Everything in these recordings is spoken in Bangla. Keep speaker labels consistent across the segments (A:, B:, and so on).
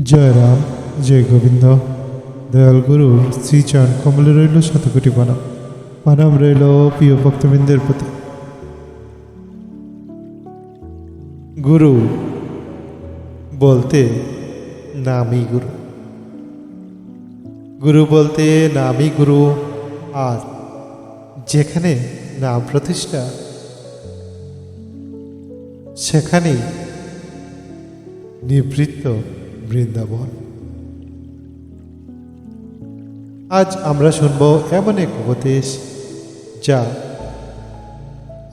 A: জয় রাম, জয় গোবিন্দ। দয়াল গুরু শ্রীচরণ কমলে রইল শতকোটি প্রণাম। প্রণাম রইল প্রিয় ভক্তবৃন্দের প্রতি। গুরু বলতে নামই গুরু, গুরু বলতে নামই গুরু। আর যেখানে নাম প্রতিষ্ঠা সেখানেই নিবৃত্ত বৃন্দাবন। আজ আমরা শুনব এমন এক উপদেশ যা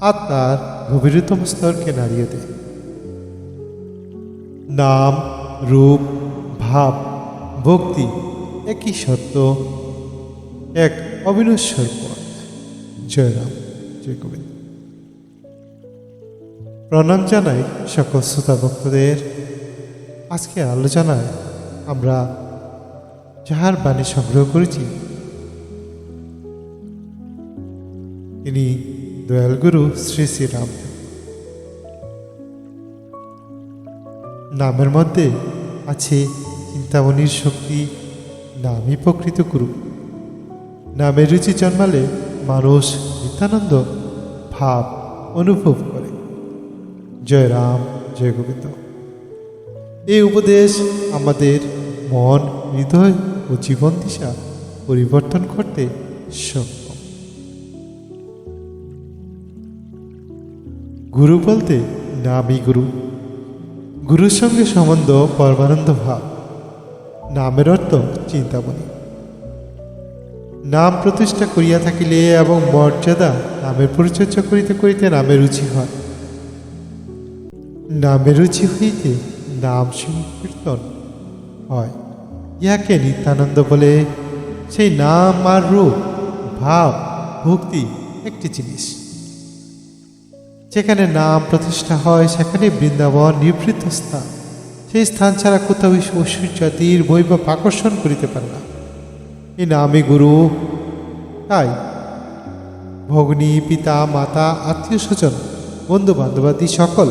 A: আত্মার গভীরতম স্তরকে নাড়িয়ে দেয়। নাম, রূপ, ভাব, ভক্তি একই সত্য, এক অবিনশ্বর পথ। জয় রাম, জয় গোবিন্দ। প্রণাম জানাই সকল শ্রোতা ভক্তদের। আজকে আলোচনায় আমরা যাহার বাণী সংগ্রহ করেছি তিনি দয়াল গুরু শ্রী শ্রী রাম। নামের মধ্যে আছে চিন্তামণির শক্তি। নামই প্রকৃত গুরু। নামের রুচি জন্মালে মানুষ নিত্যানন্দ ভাব অনুভব করে। জয় রাম, জয় গোবিন্দ। এই উপদেশ আমাদের মন, হৃদয় ও জীবন দিশা পরিবর্তন করতে সক্ষম। গুরু বলতে নামই গুরু। গুরুর সঙ্গে সম্বন্ধ পরমানন্দ ভাব। নামের অর্থ চিন্তামণি। নাম প্রতিষ্ঠা করিয়া থাকিলে এবং মর্যাদা নামের পরিচর্যা করিতে করিতে নামের রুচি হয়। নামের রুচি হইতে নাম সংকীর্তন হয়। ইহাকে নিত্যানন্দ বলে। সেই নাম আর রূপ, ভাব, ভক্তি একটি জিনিস। যেখানে নাম প্রতিষ্ঠা হয় সেখানে বৃন্দাবন নিবৃত্ত স্থান। সেই স্থান ছাড়া কোথাও ঐশ্বর্যাদির বৈভব আকর্ষণ করিতে পারে না। এই নামই গুরু। তাই ভগ্নী, পিতা, মাতা, আত্মীয় স্বজন, বন্ধু বান্ধবাদী সকল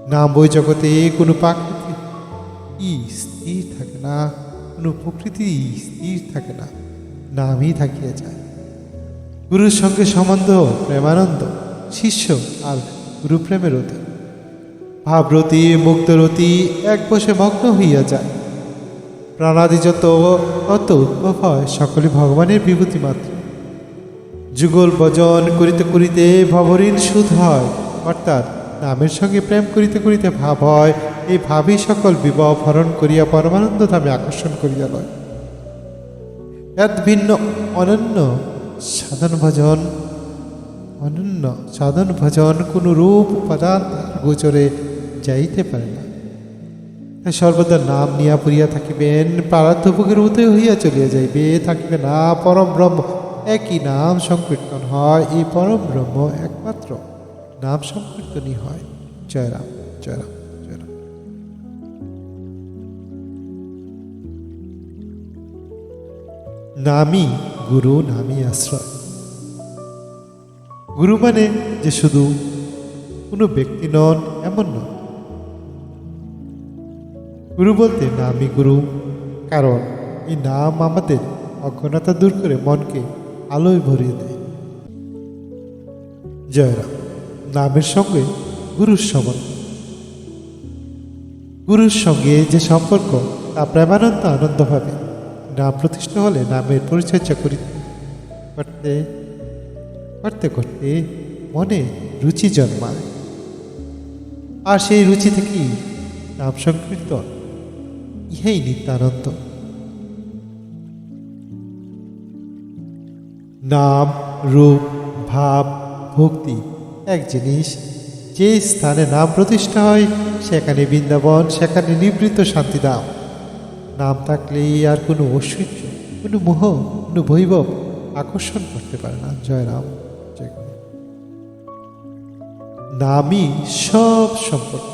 A: নাম বই জগতে কোনো প্রাকৃতি স্থির থাকে না, কোনো প্রকৃতি স্থির থাকে না, নামই থাকিয়া যায়। গুরুর সঙ্গে সম্বন্ধ প্রেমানন্দ, শিষ্য আর গুরু প্রেমের অতি ভাবরতি, মুক্তরতি এক বসে মগ্ন হইয়া যায়। প্রাণাদি যত তত উদ্ভব হয় সকলে ভগবানের বিভূতি মাত্র। যুগল ভজন করিতে করিতে ভবঋণ শোধ হয়। অর্থাৎ নামের সঙ্গে প্রেম করিতে করিতে ভাব হয়। এই ভাবই সকল বিবাহ হরণ করিয়া পরমানন্দ ধামে আকর্ষণ করিয়া লয়। এত ভিন্ন অনন্য সাধন ভজন কোন রূপ উপাদান গোচরে যাইতে পারে না। তাই সর্বদা নাম নিয়া পড়িয়া থাকিবেন। প্রারব্ধভোগের উদয় হইয়া চলিয়া যাইবে, থাকিবে না পরম ব্রহ্ম। একই নাম সংকীর্তন হয়। এই পরম ব্রহ্ম একমাত্র নাম সংকীর্তনই হয়। জয় রাম, জয় রাম, জয় রাম। নামই গুরু, নামই আশ্রয়। গুরু মানে যে শুধু কোনো ব্যক্তি নন এমন নয়। গুরু বলতে নামই গুরু। কারণ এই নাম আমাদের অজ্ঞানতা দূর করে মনকে আলোয় ভরিয়ে দেয়। জয় রাম। নামের সঙ্গে গুরুর সম্বন্ধ। গুরুর সঙ্গে যে সম্পর্ক তা প্রেমানন্দ আনন্দ হবে। নাম প্রতিষ্ঠা হলে নামের পরিচর্যা করতে করতে করতে মনে রুচি জন্মায়। আর সেই রুচি থেকেই নাম সংকীর্তন। ইহাই নিত্যানন্দ। নাম, রূপ, ভাব, ভক্তি এক জিনিস। যে স্থানে নাম প্রতিষ্ঠা হয় সেখানে বৃন্দাবন, সেখানে নিবৃত্ত শান্তিধাম। নাম থাকলেই আর কোনো ঐশ্বর্য, কোনো মোহ, কোনো বৈভব আকর্ষণ করতে পারে না। জয় রাম, জয় গোবিন্দ। নামই সব সম্পর্ক।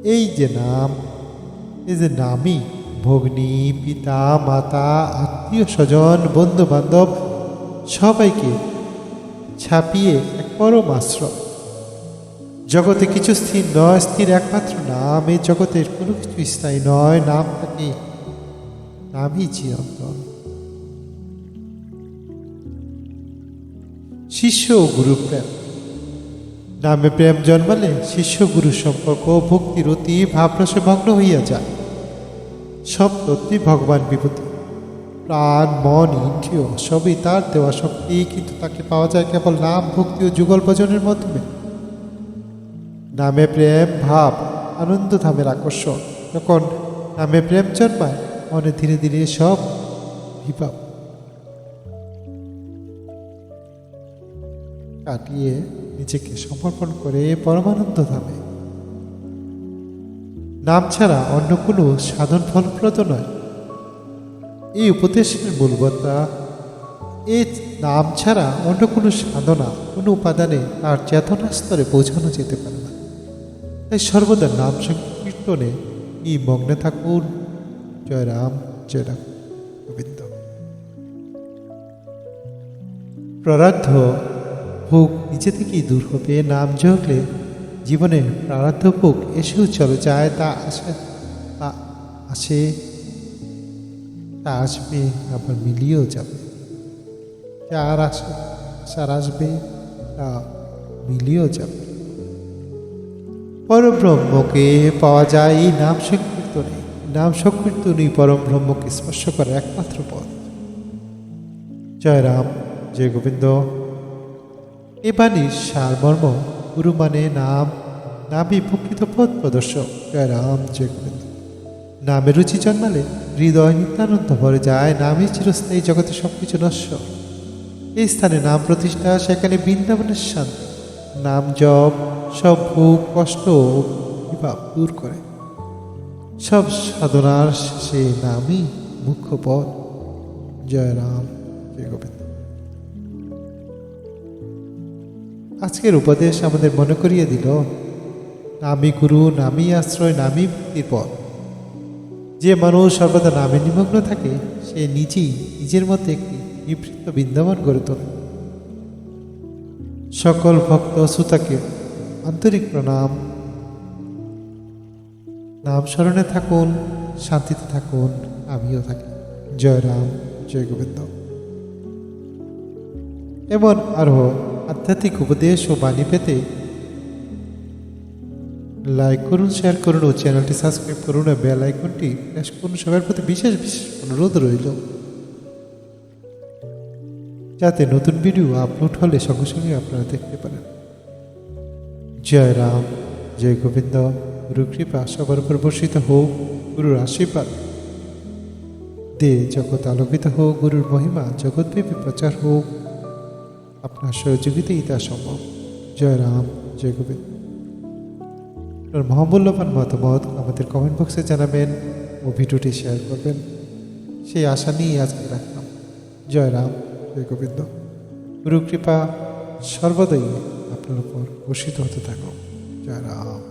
A: এই যে নাম, এই যে নামই ভগ্নী, পিতা, মাতা, আত্মীয় স্বজন, বন্ধু বান্ধব সবাইকে ছাপিয়ে এক পরম আশ্রয়। জগতে কিছু স্থির নয়, স্থির একমাত্র নাম। এই জগতের কোনো কিছু স্থায়ী নয়, নাম থাকে, নামই চিরন্তন। শিষ্য ও গুরু প্রেম। নামে প্রেম জন্মালে শিষ্য গুরু সম্পর্ক ভক্তির অতি ভাবরসে ভগ্ন হইয়া যায়। সব তত্ত্বই ভগবান বিভূতি, প্রাণ মন ইন্দ্রিয় সবই তার দেওয়া শক্তি, কিন্তু তাকে পাওয়া যায় কেবল নাম ভক্তি ও যুগল ভজনের মাধ্যমে। নামে প্রেম ভাব, আনন্দ ধামের আকর্ষণ। যখন নামে প্রেম জন্মায় মনে ধীরে ধীরে সব বিভাব কাটিয়ে নিজেকে সমর্পণ করে পরমানন্দ ধামে। নাম ছাড়া অন্য কোনো সাধন ফলপ্রদ নয়, এই উপদেশের মূলবতা। এই নাম ছাড়া অন্য কোনো সাধনা, কোনো উপাদানে তার চেতনা স্তরে পৌঁছানো যেতে পারে না। তাই সর্বদা নাম সংকীর্তনে এই মগ্নে থাকুন। জয় রাম, জয় রাম গোবিন্দ। প্রারাব্ধ ভোগ নিজে থেকেই দূর হবে। নাম জগলে জীবনে প্রারাব্ধ ভোগ এসেও চলে যায়, তা আসে, তা আসবে, আবার মিলিয়েও যাবে। আর আসবে, তা মিলিয়েও যাবে। পরব্রহ্মকে পাওয়া যায় এই নাম সংকীর্তনে। নাম সংকীর্তনই পরম ব্রহ্মকে স্পর্শ করে একমাত্র পথ। জয় রাম, জয় গোবিন্দ। এ বাণীর সারমর্ম, গুরু মানে নাম, নামই প্রকৃত পথ প্রদর্শক। জয় রাম, জয় গোবিন্দ। নামে রুচি জন্মালে হৃদয় নিত্যানন্দ ভরে যায়। নামই চিরস্থায়ী, জগতে সবকিছু নশ্বর। এই স্থানে নাম প্রতিষ্ঠা, সেখানে বৃন্দাবনের শান্তি। নাম জপ সব ভোগ কষ্ট বিভাব দূর করে। সব সাধনার শেষে নামই মুখ্য পথ। জয় রাম, জয় গোবিন্দ। আজকের উপদেশ আমাদের মনে করিয়ে দিল, নামই গুরু, নামই আশ্রয়, নামই মুক্তির পথ। যে মানুষ সর্বদা নামে নিমগ্ন থাকে, সে নিজেই নিজের মধ্যে একটি বিবৃত বৃন্দাবন গড়ে তোলে। সকল ভক্ত শ্রোতাকে আন্তরিক প্রণাম। নাম স্মরণে থাকুন, শান্তিতে থাকুন, আমিও থাকি। জয় রাম, জয় গোবিন্দ। এমন আরো আধ্যাত্মিক উপদেশ ও বাণী পেতে লাইক করুন, শেয়ার করুন ও চ্যানেলটি সাবস্ক্রাইব করুন। বেল আইকনটি প্রেস করুন। সবার প্রতি বিশেষ বিশেষ অনুরোধ রইল, যাতে নতুন ভিডিও আপলোড হলে সঙ্গে সঙ্গে আপনারা দেখতে পারেন। জয় রাম, জয় গোবিন্দ। গুরু কৃপা সবার উপর বর্ষিত হোক, গুরুর আশীর্বাদ দে জগৎ আলোকিত হোক, গুরুর মহিমা জগৎব্যাপী প্রচার হোক। আপনার সহযোগিতাই তা সম্ভব। জয় রাম, জয় গোবিন্দ। আপনার মহামূল্যবান মতামত আমাদের কমেন্ট বক্সে জানাবেন ও ভিডিওটি শেয়ার করবেন, সেই আশা নিয়ে আজকে রাখলাম। জয় রাম, জয় গোবিন্দ। গুরু কৃপা সর্বদাই আপনার উপর বর্ষিত হতে থাকুক। জয় রাম।